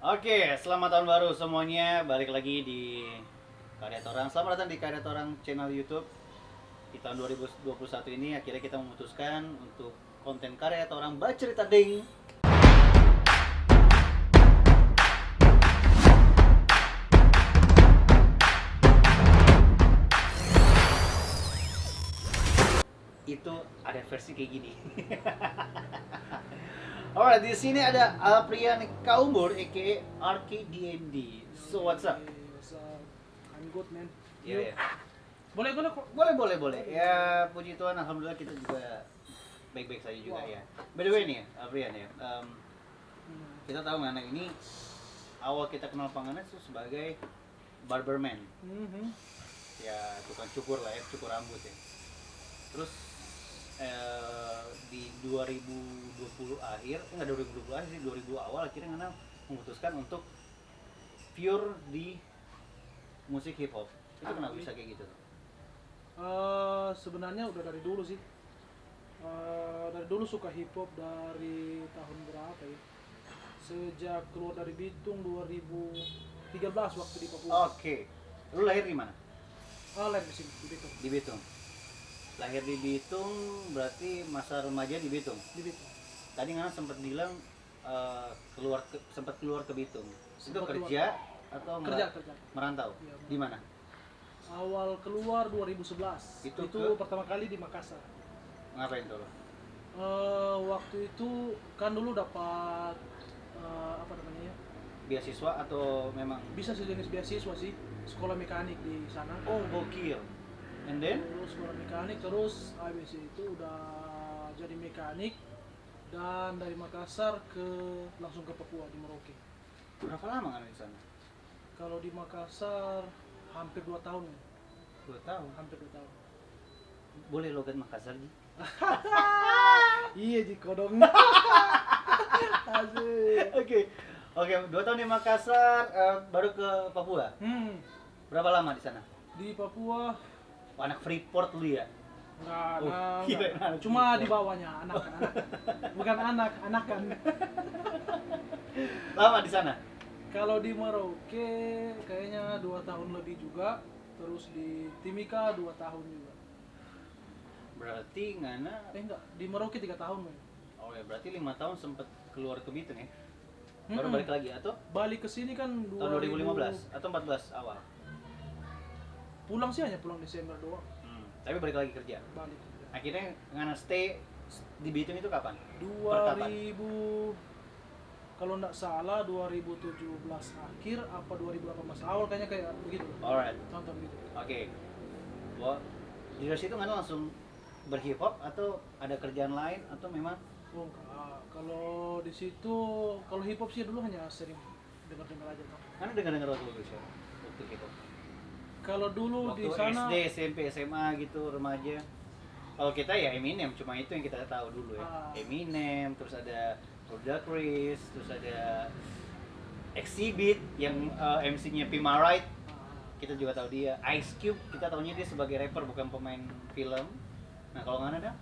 Oke, selamat tahun baru semuanya. Balik lagi di Karya Torang. Selamat datang di Karya Torang channel YouTube. Di tahun 2021 ini akhirnya kita memutuskan untuk konten Karya Torang Bercerita Ding. Itu ada versi kayak gini. Alright, di sini ada Alprian Kaumbur aka RKDMD. So what's up? I'm good, man. Iya, iya. Boleh kok. Boleh. Ya, puji Tuhan, alhamdulillah kita juga baik-baik saja juga ya. By the way nih, Alprian ya, kita tahu anak ini awal kita kenal Panganes itu sebagai barberman. Ya, tukang cukur lah ya, cukur rambut ya. Terus di 2020 akhir, enggak 2020 akhir sih, 2020 awal akhirnya Ngana memutuskan untuk pure di musik hip hop. Itu kenapa bisa kayak gitu? Sebenarnya udah dari dulu sih. Dari dulu suka hip hop dari tahun berapa ya? Sejak keluar dari Bitung 2013 waktu di Papua. Oke. Lu lahir di mana? Lahir di sini di Bitung. Di Bitung. Lahir di Bitung berarti masa remaja di Bitung. Di Bitung. Tadi Ngana sempat bilang sempat keluar ke Bitung. Itu Sempat kerja atau enggak? Kerja. Merantau. Iya, Di mana? Awal keluar 2011. Itu pertama kali di Makassar. Ngapain tuh lo? Waktu itu kan dulu dapat apa namanya ya? Beasiswa atau memang? Bisa sejenis beasiswa sih, sekolah mekanik di sana. Oh, gokil. And then? Terus sekolah mekanik, terus habis itu udah jadi mekanik dan dari Makassar langsung ke Papua di Merauke. Berapa lama kan di sana? Kalau di Makassar hampir 2 tahun. 2 tahun. Hampir 2 tahun. Boleh logat Makassar Ji? Iya, Ji kodong. Asik. Oke, 2 tahun di Makassar, baru ke Papua. Berapa lama di sana? Di Papua Oh, anak Freeport lu ya? enggak, Oh, kira anak cuma Freeport. di bawahnya anakan. Bukan anakan. Lama di sana? Kalau di Merauke kayaknya 2 tahun lebih juga, terus di Timika 2 tahun juga. Berarti Ngana Enggak, di Merauke 3 tahun, men. oh ya, berarti 5 tahun sempat keluar ke Bitung ya? Baru balik lagi atau Balik ke sini kan tahun 2015 atau 14 awal? Pulang sih hanya pulang Desember doang. Tapi balik lagi kerja. Balik. Akhirnya Ngana stay di Bitung itu kapan? 2000 kalau nggak salah 2017 akhir apa 2018 awal kayaknya kayak begitu. Alright. Tahun gitu. Oke. Wah, di situ Ngana langsung berhip hop atau ada kerjaan lain atau memang Oh, enggak. Kalau di situ kalau hip hop sih dulu hanya sering dengar-dengar aja kan. Ngana dengar waktu itu siapa? Waktu hip hop. Kalau dulu Waktu di sana SD, SMP, SMA gitu, remaja. Kalau kita ya Eminem, cuma itu yang kita tahu dulu ya. Eminem, terus ada Ludacris, terus ada Exhibit yang MC-nya Pima Wright. Kita juga tahu dia. Ice Cube, kita tahunya dia sebagai rapper bukan pemain film. Nah, kalau nggak ada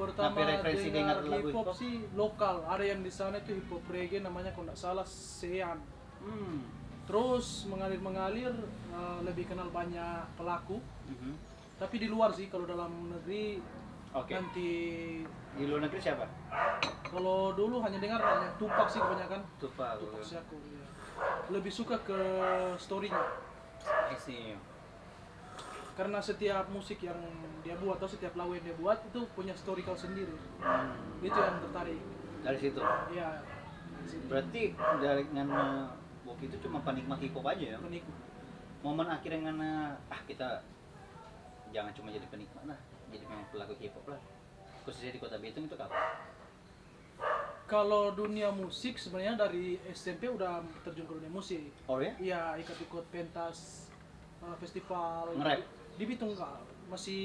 pertama Apa referensi dengar dengar lagu hip hop hip-hop? sih lokal. Ada yang di sana itu hip hop reggae namanya kalau nggak salah Sean. Terus mengalir lebih kenal banyak pelaku. Tapi di luar sih, kalau dalam negeri Oke. nanti Di luar negeri siapa? kalau dulu hanya Tupac sih kebanyakan. Tupac. Tupac Shakur ya. Lebih suka ke story-nya. I see. Karena setiap musik yang dia buat atau setiap lagu yang dia buat itu punya story sendiri. Itu yang tertarik. Dari situ. Iya. Berarti dari Ngana waktu itu cuma penikmat hip hop aja ya? Penikmat. Momen akhirnya Ngana, kita jangan cuma jadi penikmat lah, jadi memang pelaku hip hop lah. Khususnya di Kota Bitung itu kapan? Kalau dunia musik sebenarnya dari SMP udah terjun ke dunia musik. Oh ya? Iya, ikut pentas festival. Nge-rap? Di Bitung enggak, masih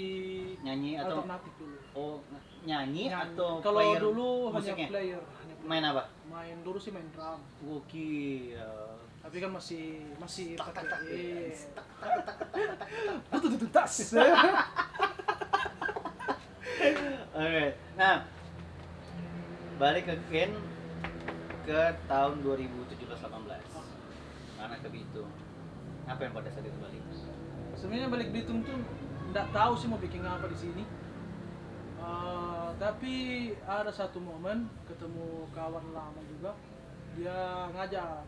Nyanyi atau alternatif dulu. oh nyanyi atau Kalau player dulu musiknya? hanya player. Main apa? Main dulu sih main drum. Gokil. Tapi kan masih pakai tas. Oke. Nah, balik ke ke tahun 2017-18. Mana ke Bitung? Apa yang pada saat itu balik? Sebenarnya balik Bitung tuh nggak tahu sih mau bikin apa di sini. Tapi ada satu momen ketemu kawan lama juga, dia ngajak.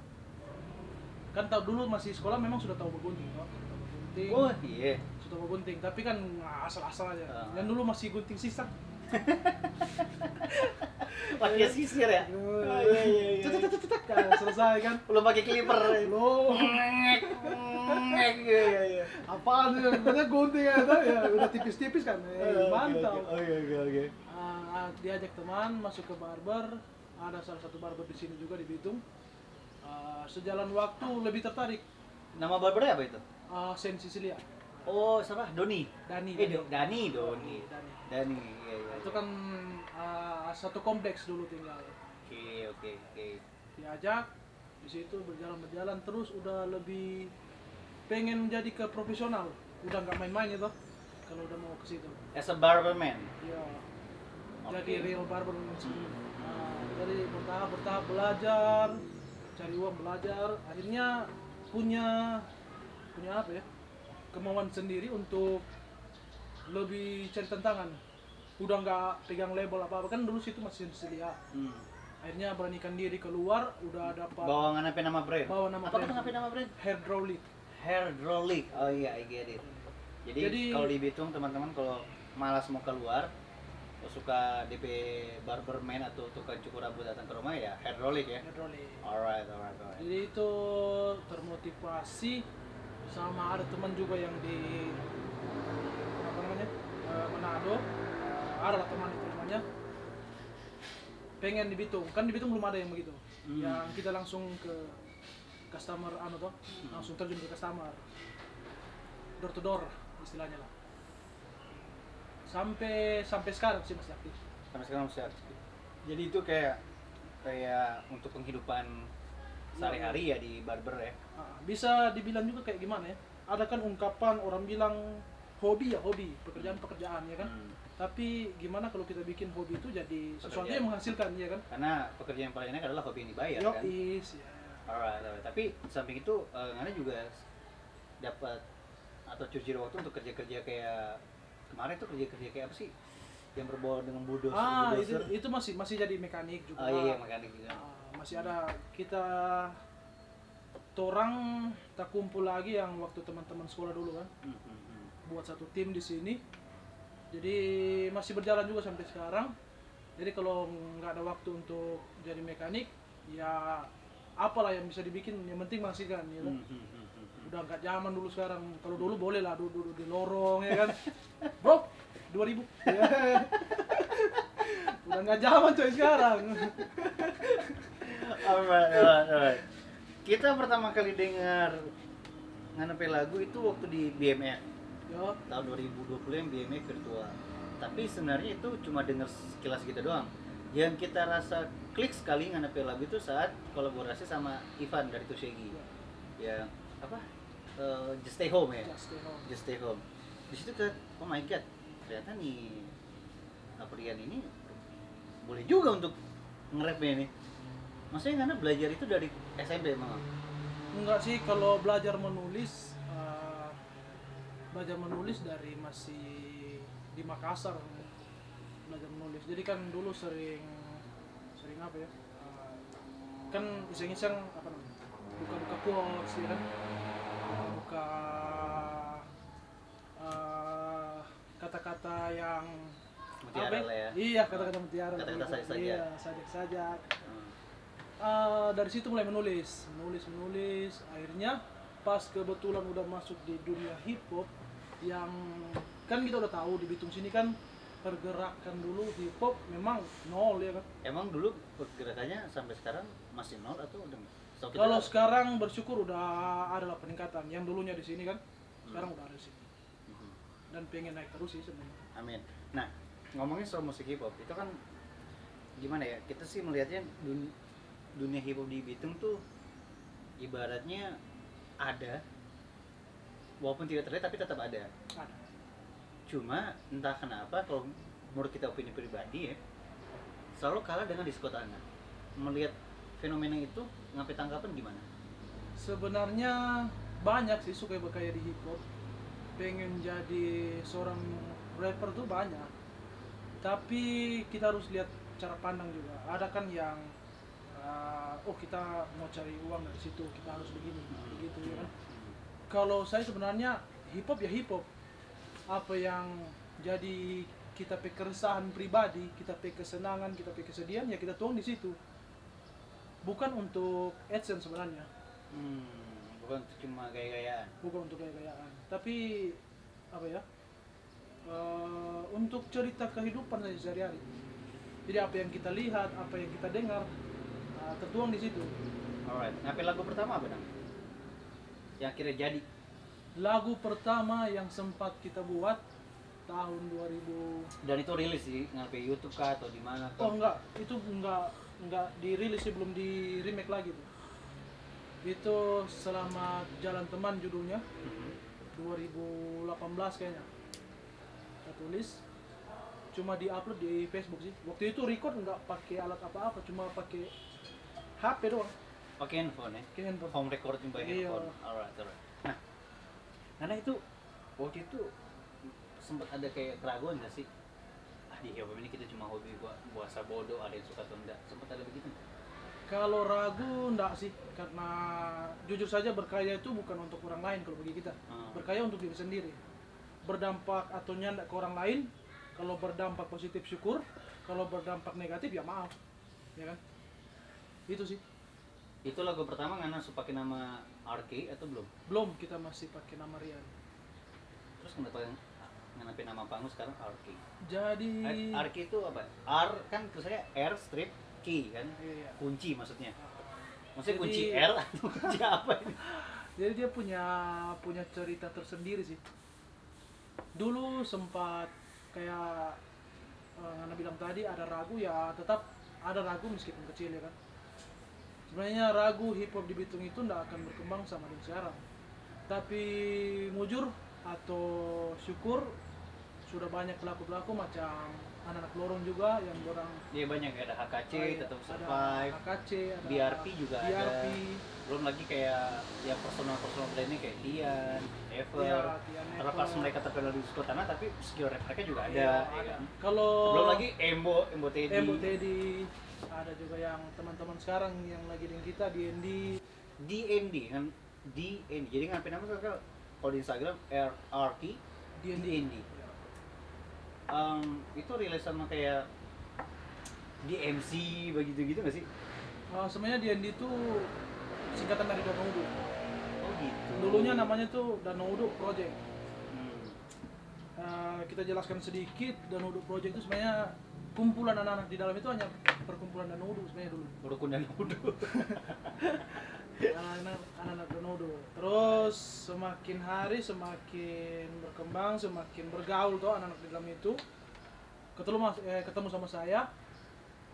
Kan tahu dulu masih sekolah memang sudah tahu bergunting, toh. Gunting. Oh iya. Sudah mau gunting, tapi kan asal-asal aja. Yang dulu masih gunting sisa. Pakai sisir ya? Iya. Selesai kan? Belum pakai clipper. Belum. Iya. Apaan sih? Sebenarnya gunting aja ya, udah tipis-tipis kan. Mantap. Oke. Diajak teman masuk ke barber, ada salah satu barber di sini juga di Bitung. Sejalan waktu lebih tertarik. Nama barbernya apa itu? Saint Cecilia. Oh, siapa? Doni. Dani. Dani. Dani. Iya. Itu kan satu kompleks dulu tinggal. Oke. Diajak di situ berjalan terus udah lebih pengen jadi ke profesional. Udah nggak main-main itu kalau udah mau ke situ. As a barberman. Iya. Oke. Jadi real barber sini. Jadi bertahap belajar, cari uang belajar, akhirnya punya apa ya? Kemauan sendiri untuk lebih cari tantangan. Udah nggak pegang label apa kan dulu situ masih sedia. Akhirnya beranikan diri keluar, udah dapat Bawa nama brand. Apa brand. kan nama brand? Hair Drolic. Oh iya, I get it. Jadi kalau di Bitung teman-teman kalau malas mau keluar, kalau suka DP barberman atau tukang cukur rambut datang ke rumah ya Hair Drolic ya. Hair Drolic. Alright. Jadi itu termotivasi sama ada teman juga yang di apa namanya Manado, ada lah teman itu namanya pengen di Bitung, kan di Bitung belum ada yang begitu, yang kita langsung ke customer langsung terjun ke customer, door to door istilahnya lah, sampai sekarang sih masih aktif. Sampai sekarang masih aktif. Jadi itu kayak untuk penghidupan sehari-hari ya di barber ya. Bisa dibilang juga kayak gimana ya, ada kan ungkapan orang bilang hobi, pekerjaan ya kan. Tapi gimana kalau kita bikin hobi itu jadi sesuatu yang menghasilkan ya kan? Karena pekerjaan yang paling enak adalah hobi yang dibayar kan. Ya. Alright. Tapi samping itu Ngana juga dapat atau curcir waktu untuk kerja kayak kemarin tuh kerja kayak apa sih? Yang berbau dengan bulldozer. Itu masih jadi mekanik juga. Iya, mekanik juga. Masih ada kita orang tak kumpul lagi yang waktu teman-teman sekolah dulu kan. Buat satu tim di sini. Jadi masih berjalan juga sampai sekarang. Jadi kalau nggak ada waktu untuk jadi mekanik, ya apalah yang bisa dibikin, yang penting menghasilkan ya kan. Udah nggak zaman dulu sekarang. Kalau dulu boleh lah duduk di lorong ya kan. Bro, 2000. Udah nggak zaman coy sekarang. Alright. Kita pertama kali dengar nganepe lagu itu waktu di BMX. Tahun 2020 yang BMX virtual. Tapi sebenarnya itu cuma dengar sekilas gitu doang. Yang kita rasa klik sekali nganepe lagu itu saat kolaborasi sama Ivan dari Tushegi. Yang apa? Just Stay Home ya. Just Stay Home. Di situ kan, oh my god, ternyata nih Aprian ini boleh juga untuk nge-rapnya nih. Maksudnya karena belajar itu dari SMP emang? Enggak sih, kalau belajar menulis dari masih di Makassar belajar menulis. Jadi kan dulu sering apa ya? Kan iseng-iseng apa namanya? Buka quotes ya kan. Buka kata-kata yang Mutiara lah ya. Iya, kata-kata mutiara. Kata-kata sajak. Iya, sajak. Dari situ mulai menulis. Akhirnya pas kebetulan udah masuk di dunia hip hop, yang kan kita udah tahu di Bitung sini kan pergerakan dulu hip hop memang nol ya kan. Emang dulu pergerakannya sampai sekarang masih nol atau udah? Kalau sekarang bersyukur udah ada lah peningkatan. Yang dulunya di sini kan, sekarang udah ada di sini. Dan pengen naik terus sih sebenarnya. Amin. Nah, ngomongin soal musik hip hop itu kan gimana ya? Kita sih melihatnya dunia hip hop di Bitung tuh ibaratnya ada, walaupun tidak terlihat tapi tetap ada. Cuma entah kenapa kalau menurut kita opini pribadi ya, selalu kalah dengan di kota Tanah. Melihat fenomena itu ngapain tanggapan gimana? Sebenarnya banyak sih suka berkarya di hip hop. Pengen jadi seorang rapper tuh banyak. Tapi kita harus lihat cara pandang juga. Ada kan yang oh kita mau cari uang dari situ, kita harus begini, begitu ya kan. Kalau saya sebenarnya hip hop ya hip hop. Apa yang jadi kita pe keresahan pribadi, kita pe kesenangan, kita pe kesedihan ya kita tuang di situ. Bukan untuk AdSense sebenarnya. Bukan cuma gaya-gayaan. Bukan untuk gaya-gayaan, tapi apa ya, untuk cerita kehidupan saya sehari-hari. Jadi apa yang kita lihat, apa yang kita dengar, tertuang di situ. Alright, ngapain lagu pertama apa dong? Yang akhirnya jadi? Lagu pertama yang sempat kita buat tahun 2000. Dan itu rilis sih, ngapain YouTube kah atau di mana? Oh enggak, itu enggak dirilis sih, belum di remake lagi tuh. Itu Selamat Jalan Teman judulnya. 2018 kayaknya. Kita tulis. Cuma di-upload di Facebook sih. Waktu itu record enggak pakai alat apa-apa, cuma pakai HP doang. Pakai handphone ya? Pakai handphone. Home recording by Iya. handphone. Alright. Nah, karena itu waktu itu sempat ada kayak keraguan gak sih? Di hip hop ini kita cuma hobi buasa bodoh, ada yang suka atau enggak? Sempat ada begitu nggak? Kalau ragu enggak sih, karena jujur saja berkarya itu bukan untuk orang lain kalau bagi kita. Berkarya untuk diri sendiri. Berdampak atau nyandak ke orang lain, kalau berdampak positif syukur, kalau berdampak negatif ya maaf. Ya kan? Itu sih. Itu lagu pertama karena pakai nama RK atau belum? Belum, kita masih pakai nama Rian. Terus kenapa ngenapin nama panggung sekarang RK? Jadi RK itu apa? R kan tulisannya R strip key kan? iya. Kunci maksudnya. Maksudnya Jadi- kunci R atau kunci apa ini? Jadi dia punya cerita tersendiri sih. Dulu sempat kayak Ngana bilang tadi ada ragu, ya tetap ada ragu meskipun kecil ya kan. Sebenarnya ragu hip hop di Bitung itu nggak akan berkembang sama dengan sekarang. Tapi mujur atau syukur sudah banyak pelaku-pelaku macam anak-anak lorong juga yang orang Iya banyak, ada HKC, tetap ada survive, HKC, ada BRP juga BRP, ada. Belum lagi kayak yang personal brandnya kayak Tian, Ever. Iya, Tian, Terlepas Ever. mereka terkenal di Suku Tanah, tapi skill rap mereka juga ada. Iya, ya ada. kan? Kalau Belum lagi Embo Teddy. Embo Teddy, ada juga yang teman-teman sekarang yang lagi dengan kita DND. DND kan, DND. Jadi ngapain nama kakak? Kalau di Instagram RRT DND. Itu rilis sama kayak DMC begitu gitu nggak sih? Sebenarnya DND itu singkatan dari Danaudu. Oh gitu. Dulunya namanya tuh Danaudu Project. Hmm. Kita jelaskan sedikit, Danaudu Project itu sebenarnya kumpulan anak-anak di dalam itu hanya perkumpulan Danaudu sebenarnya dulu. Rukun dan Udu. Anak-anak Danaudu. Terus semakin hari semakin berkembang, semakin bergaul tuh anak-anak di dalam itu. Ketemu sama saya,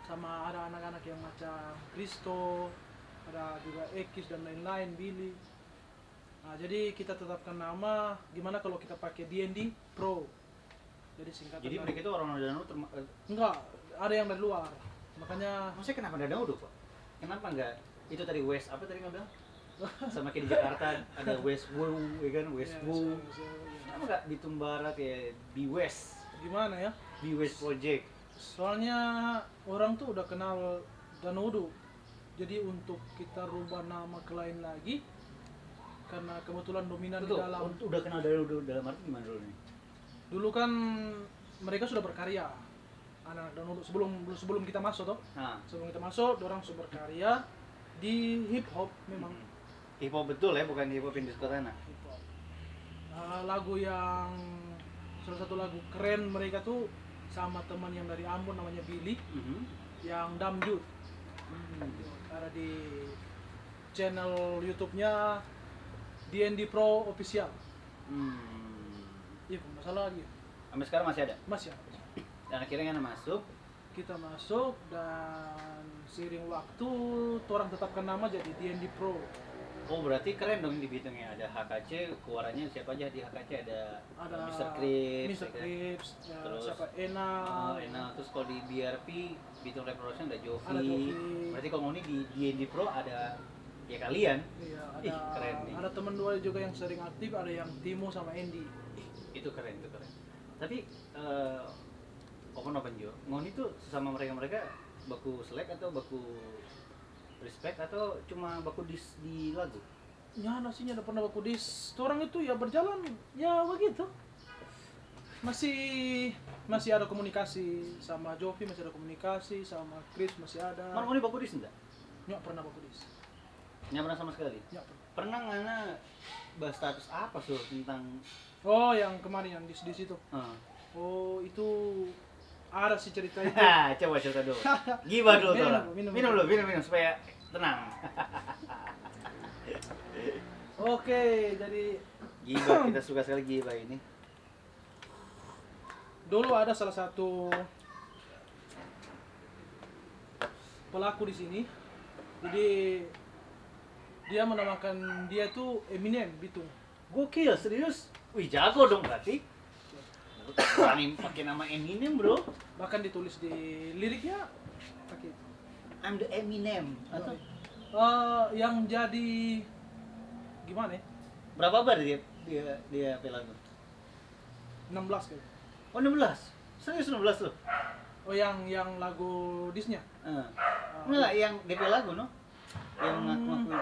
sama ada anak-anak yang macam Kristo, ada juga Ekis dan lain-lain, Billy. Nah, jadi kita tetapkan nama, gimana kalau kita pakai DND Pro. Jadi singkatan. Jadi dari- mereka itu orang Danau enggak, ada yang dari luar. Makanya maksudnya kenapa Danau tuh Pak? Kenapa enggak itu tadi West apa tadi nggak bilang? Sama kayak di Jakarta ada West Wu, ya kan West ya, Wu. iya. Kenapa nggak di Tumbarat ya Be West, Gimana ya? Be West Project? Soalnya orang tuh udah kenal Danaudu. Jadi untuk kita rubah nama ke lain lagi karena kebetulan dominan di Tuh, dalam. udah kenal Danau dalam arti gimana dulu nih? Dulu kan mereka sudah berkarya. Anak-anak Danaudu sebelum kita masuk toh. Nah, Sebelum kita masuk, orang sudah berkarya di hip hop memang. hip hop betul ya, bukan hip hop yang di Suku Tanah. Hip hop. Lagu yang salah satu lagu keren mereka tuh sama teman yang dari Ambon namanya Billy yang Damjut. Ada di channel YouTube-nya DND Pro Official. Iya, kalau nggak salah lagi. Sampai sekarang masih ada. Masih ada. Dan akhirnya kan masuk. Kita masuk dan seiring waktu orang tetapkan nama jadi DND Pro. Oh berarti keren dong dihitungnya, ada HKC, keluarannya siapa aja di HKC, ada Mr. Crips, Mr. Crips, ya, terus siapa Enal, Enal, terus kalau di BRP Bitung Rap Production ada ada Jovi. Jovi. Berarti kalau ini di D&D Pro ada ya kalian. Iya, Ih, keren nih. ada teman dua juga yang sering aktif, ada yang Timo sama Andy. Itu keren. Tapi open Jo, ngoni tuh sesama mereka baku selek atau baku respect atau cuma baku di lagu? Ya nasinya ada pernah baku dis. Orang itu ya berjalan ya begitu. Masih ada komunikasi sama Jovi, masih ada komunikasi sama Chris, masih ada. Mana ngoni baku dis enggak? Nggak pernah baku dis. Nggak pernah sama sekali? Nggak pernah. Pernah ngana bahas status apa tuh tentang Oh yang kemarin yang dis itu. Oh itu ada sih cerita itu. Coba cerita dulu. Gibah dulu tuh. Minum Minum supaya tenang. Oke, jadi Gibah, kita suka sekali gibah ini. dulu ada salah satu pelaku di sini. Jadi dia menamakan dia tuh Eminem Bitung. Gokil, serius. Wih, jago dong berarti. Berani pakai nama Eminem, Bro. Bahkan ditulis di liriknya pakai I'm the Eminem. Atau yang jadi gimana ya? berapa bar dia lagu? 16 kayaknya. Oh, 16. Serius 16 loh. Oh yang lagu disnya. Enggak, yang DP lagu no? Yang ngaku-ngaku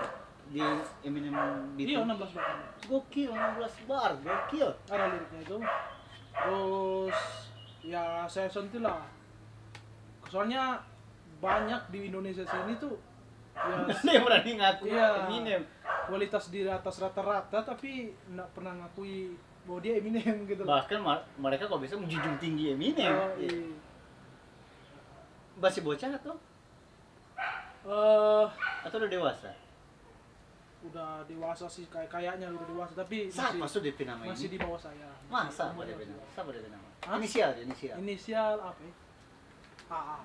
di Eminem beat. Iya 16 bahkan. Gokil, 16 bar, gokil. Ada liriknya itu. Terus ya saya sentil lah. Soalnya banyak di Indonesia sini tuh ya Dia berani ngaku iya, Eminem. kualitas di atas rata-rata tapi nggak pernah ngakui bahwa dia Eminem gitu. Bahkan mereka kalau bisa menjunjung tinggi Eminem. Oh, iya. Masih bocah atau udah dewasa? Udah dewasa sih kayaknya udah dewasa tapi Siapa tuh DP nama ini? masih di bawah saya. Masa Masih apa di DP bawah nama? Siapa DP nama? Hah? Inisial. saya. Inisial apa ya?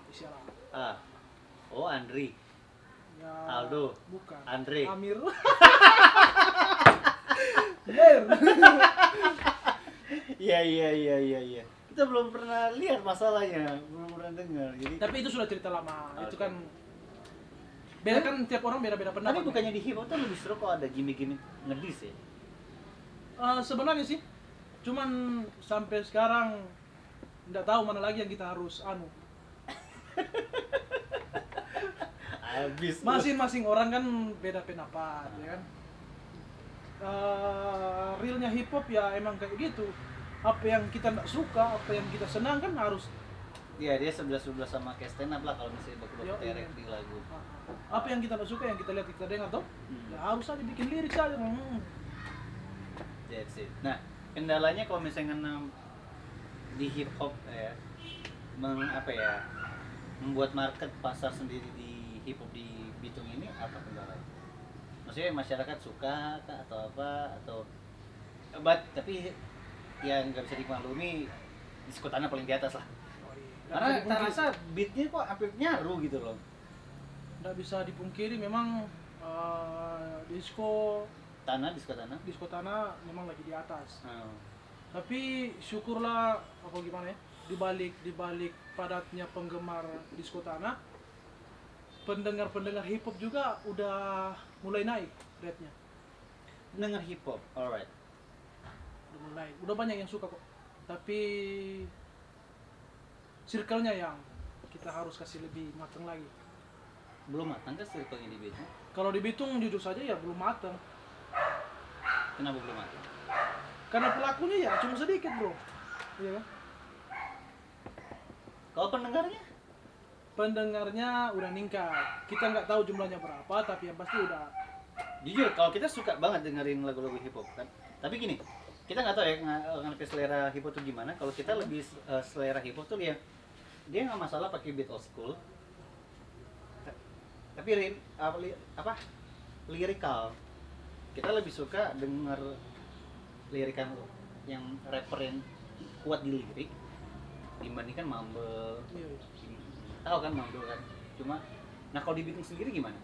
Inisial A. Oh, Andri. Ya, Aldo. Bukan. Andre. Amir. Bener. Iya. Kita belum pernah lihat masalahnya, belum pernah dengar. Jadi Tapi itu sudah cerita lama. Okay. Itu kan beda kan tiap orang beda-beda pendapat. tapi bukannya di hip hop tuh lebih seru kalau ada gimmick-gimmick ngedis ya? Sebenarnya sih, cuman sampai sekarang nggak tahu mana lagi yang kita harus Habis. Masing-masing orang kan beda pendapat, ya kan. Realnya hip hop ya emang kayak gitu. Apa yang kita nggak suka, apa yang kita senang kan harus. Iya, dia 11 sama kayak stand up lah kalau misalnya baku-baku Yo, terek iya. di lagu. Apa yang kita nggak suka, yang kita lihat, kita dengar tuh, ya harus aja bikin lirik saja. That's it. Nah, kendalanya kalau misalnya di hip hop ya, membuat market pasar sendiri di hip hop di Bitung ini apa kendalanya? Maksudnya masyarakat suka kah atau apa atau tapi yang nggak bisa dimaklumi disko tanah paling di atas lah. Karena tak rasa beatnya kok hampir nyaru gitu loh. Nggak bisa dipungkiri memang disko tanah memang lagi di atas. Tapi syukurlah apa gimana ya, dibalik padatnya penggemar disko tanah, pendengar hip hop juga udah mulai naik rate-nya. Dengar hip hop, alright. Udah banyak yang suka kok. Tapi circle-nya yang kita harus kasih lebih matang lagi. Belum matang kan circle-nya di Bitung? Kalau di Bitung jujur saja ya belum matang. Kenapa belum matang? Karena pelakunya ya cuma sedikit, bro. Iya kan? Kalau pendengarnya? Pendengarnya udah meningkat. Kita nggak tahu jumlahnya berapa, tapi yang pasti udah. Jujur, kalau kita suka banget dengerin lagu-lagu hip hop kan. Tapi gini, kita nggak tahu ya ngerti selera hip hop tuh gimana. Kalau kita lebih selera hip hop tuh dia nggak masalah pakai beat old school. Tapi lirikal. Kita lebih suka denger lirikan yang rapper yang kuat di lirik dibandingkan mumble. Iya. Tahu kan mumble kan? Cuma, nah kalau di Bitung sendiri gimana?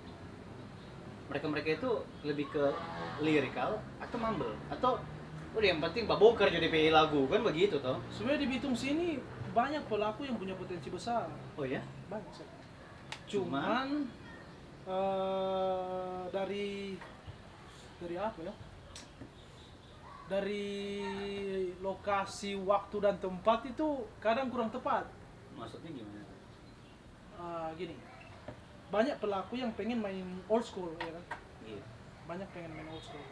mereka itu lebih ke lirikal atau mumble atau udah yang penting babokar jadi PI lagu kan begitu toh. Sebenarnya di Bitung sini banyak pelaku yang punya potensi besar. Oh ya? Banyak sih. Cuman dari apa ya? Dari lokasi, waktu dan tempat itu kadang kurang tepat. Maksudnya gimana? Gini, banyak pelaku yang pengen main old school, ya kan? Iya. Banyak pengen main old school.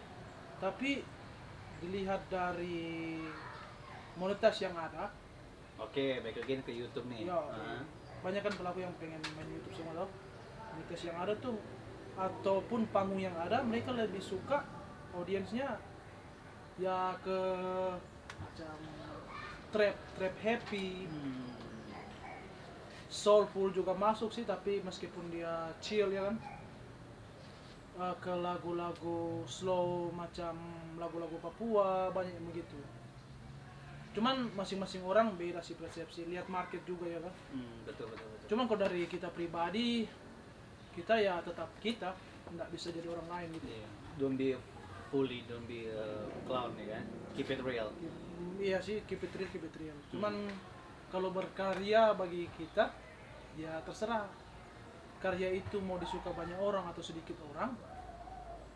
Tapi dilihat dari monetas yang ada, Oke, baik lagi ke YouTube nih. ya, banyak kan pelaku yang pengen main YouTube semua tau. Monetas yang ada tuh ataupun panggung yang ada, mereka lebih suka audiensnya ya ke macam trap happy, soulful juga masuk sih, tapi meskipun dia chill ya kan, ke lagu-lagu slow macam lagu-lagu Papua banyak yang begitu. Cuman masing-masing orang beda sih persepsi, lihat market juga ya kan. Betul. Cuman kalau dari kita pribadi, kita ya tetap kita, nggak bisa jadi orang lain gitu. Yeah. Don't be clown ya kan. Keep it real. Iya sih, keep it real. Cuman kalau berkarya bagi kita, ya terserah. Karya itu mau disuka banyak orang atau sedikit orang,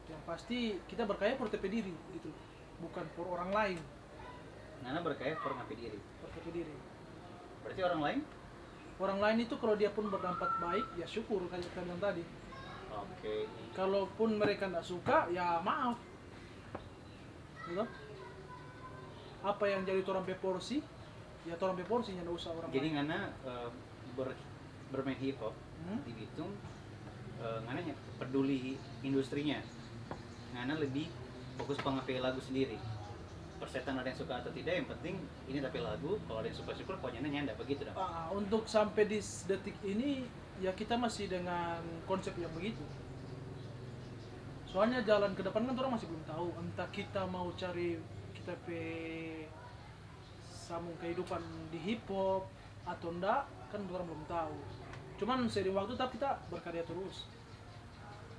yang pasti kita berkarya for TP diri gitu, bukan for orang lain. Nana berkarya for ngapi diri. For TP diri. Berarti orang lain? Orang lain itu kalau dia pun berdampak baik, ya syukur kayak kita bilang tadi. Oke. Kalaupun mereka nggak suka, ya maaf. Gitu? Apa yang jadi torang pe porsi, ya torang pe porsinya nggak usah orang Jadi lain. Ngana bermain hip hop di Bitung, Ngana peduli industrinya. Ngana lebih fokus pengapai lagu sendiri. Persetan ada yang suka atau tidak, yang penting ini tapi lagu, kalau ada yang suka syukur, pokoknya nyanda begitu dah. Untuk sampai di detik ini, ya kita masih dengan konsep yang begitu. Soalnya jalan ke depan kan orang masih belum tahu, entah kita mau cari kita pe sambung kehidupan di hip hop atau enggak, kan orang belum tahu. Cuman seiring waktu tetap kita berkarya terus.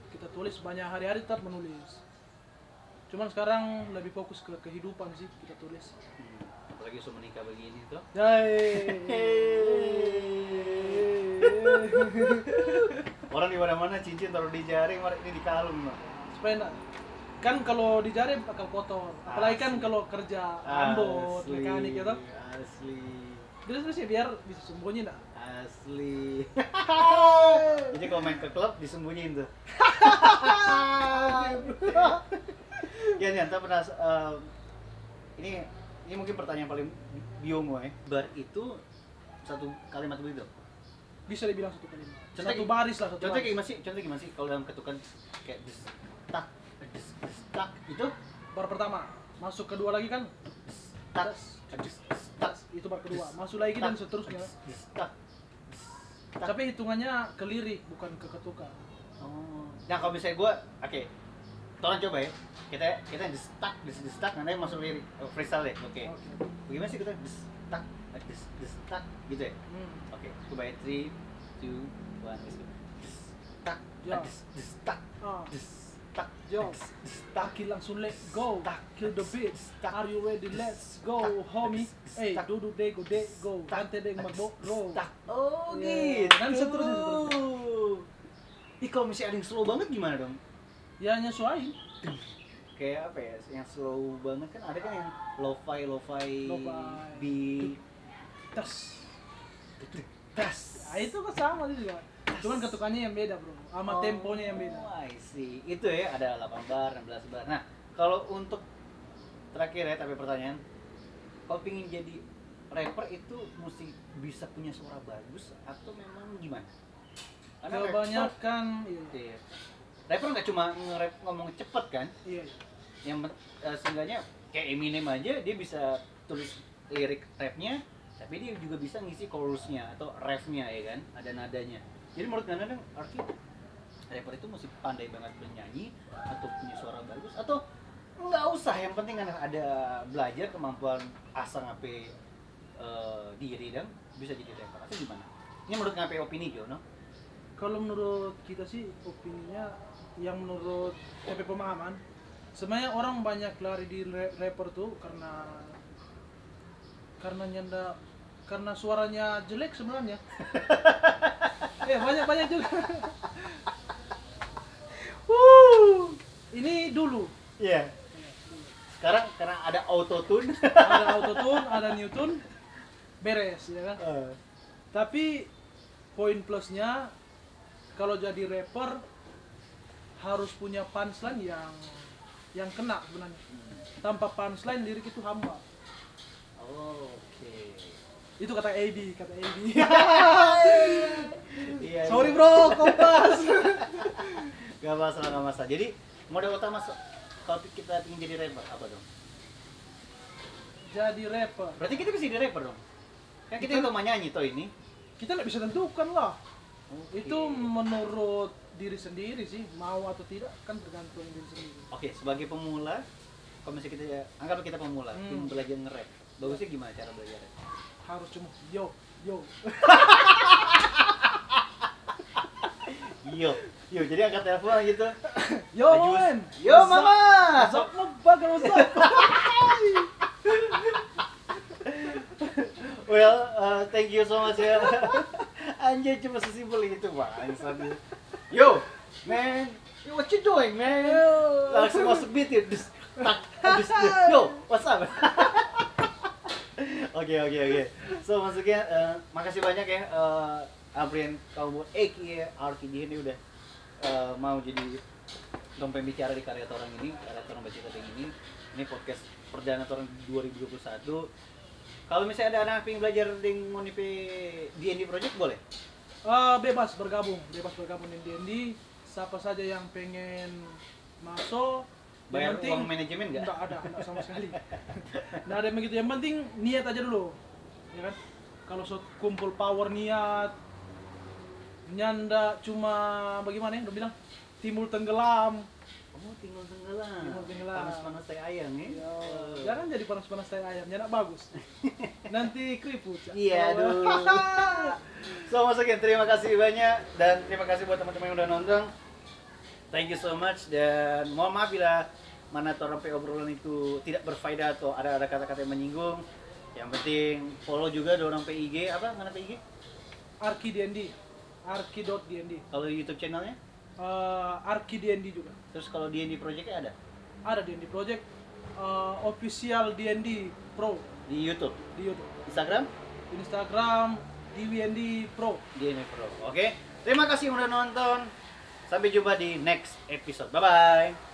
Kita tulis banyak, hari-hari tetap menulis. Cuman sekarang lebih fokus ke kehidupan sih kita tulis. Apalagi sudah menikah begini tuh. Orang di mana-mana cincin taruh di jari, ini di kalung mah. Supaya enggak, kan kalau di jari bakal kotor. Apalagi kan kalau kerja ambot, mekanik gitu. Asli. Terus ya biar bisa sembunyi enggak? Asli. Jadi kalau main ke klub disembunyiin tuh. Ya nyata pernah ini mungkin pertanyaan paling biomo ya. Bar itu satu kalimat begitu. Bisa dibilang satu kalimat. Contoh Satu baris lah, satu Contoh baris. kayak gimana sih kalau dalam ketukan kayak des tak itu Bar pertama, masuk kedua lagi kan? tak Itu bar kedua. Masuk lagi dan seterusnya. tak. Tapi hitungannya ke lirik bukan ke ketukan. Oh. Nah, kalau misalnya gua oke. Tolong coba ya. Kita des tak nanti masuk lirik freestyle deh. Oke. Bagaimana sih kita des tak gitu ya? Oke, coba ya 3 2 1 let's go. Des tak. Yo, Taki langsung let go, kill the beat. Are you ready? Let's go, homie. Hey, duduk deh, go. Tante deh, mabok, roll. Oh, Yeah. gitu. Dan seterusnya. Ih, kalau misalnya ada yang slow banget gimana dong? Ya nyesuaiin. Kayak apa ya? Yang slow banget kan ada kan yang lo-fi Lo-fi. beat. Tas. Tas. Nah, itu kan sama sih juga. Cuman ketukannya yang beda, bro. Sama temponya yang beda. Oh, I see. Itu ya ada 8 bar, 16 bar. Nah, kalau untuk terakhir ya, tapi pertanyaan, kalau pingin jadi rapper itu mesti bisa punya suara bagus atau memang gimana? Kebanyakan iya. Rapper nggak cuma nge-rap ngomong cepet kan? Iya. Yang seenggaknya kayak Eminem aja dia bisa tulis lirik rapnya, tapi dia juga bisa ngisi chorusnya atau refnya ya kan, ada nadanya. Jadi menurut kalian arti rapper itu mesti pandai banget bernyanyi atau punya suara bagus atau nggak usah, yang penting kan ada belajar kemampuan asal ngape diri dan bisa jadi rapper atau gimana? Ini menurut ngape opini Jo, no? Kalau menurut kita sih opininya yang menurut TP pemahaman, sebenarnya orang banyak lari di rapper tuh karena nyanda, karena suaranya jelek sebenarnya. Banyak juga. Ini dulu. Iya. Sekarang karena ada autotune. Ada autotune, ada new tune, beres ya kan. Tapi poin plusnya kalau jadi rapper harus punya punchline yang kena sebenarnya. Tanpa punchline lirik itu hambar. Oke. Itu kata AB. Iya. Sorry bro, kompas. Gak masalah. Jadi modal utama kalau kita ingin jadi rapper apa dong? Jadi rapper. Berarti kita bisa jadi rapper dong? Kan kita itu nyanyi toh ini. Kita nggak bisa tentukan lah. Oke. Itu menurut diri sendiri sih, mau atau tidak kan tergantung diri sendiri. Oke, sebagai pemula, kalau misalnya kita anggap kita pemula, ingin belajar nge-rap. Bagusnya gimana cara belajar? Harus cuma yo. Yo, jadi angkat telepon gitu. Yo men. Yo mama. Zap mo bagal zap. Well, thank you so much ya. Anjay cuma sesimpel itu bangsa. Yo, man, what you doing, man? Langsung masuk beat ya. Yo, what's up? Oke. So maksudnya makasih banyak ya Abrian Cowboy aka RKD ini udah mau jadi dompet bicara di karya orang ini, karya orang baca kata ini. Ini podcast perdana orang 2021. Kalau misalnya ada anak pengen belajar dengan D&D project boleh? Bebas bergabung di D&D. Siapa saja yang pengen masuk, Bayar yang penting uang manajemen nggak? Enggak sama sekali. Nggak ada yang begitu. Yang penting niat aja dulu, ya kan? Kalau kumpul power niat, nyanda cuma bagaimana ya? Udah bilang timbul tenggelam. Oh, tinggal tenggelam. Tenggelam. Panas-panas teh ayam ya. Jangan jadi panas-panas tai ayam, nyana bagus. Nanti keriput. Iya, aduh. So, masukin terima kasih banyak dan terima kasih buat teman-teman yang udah nonton. Thank you so much dan mohon maaf bila mana orang obrolan itu tidak berfaedah atau ada kata-kata yang menyinggung. Yang penting follow juga orang PIG apa? Mana PIG? Arki.dnd. Kalau YouTube channelnya? Arki.dnd juga. Terus kalau D&D projectnya ada? Ada D&D Project, official D&D Pro Di YouTube? di YouTube. Instagram? DWND Pro. D&D Pro. Oke. Terima kasih yang udah nonton. Sampai jumpa di next episode. Bye-bye.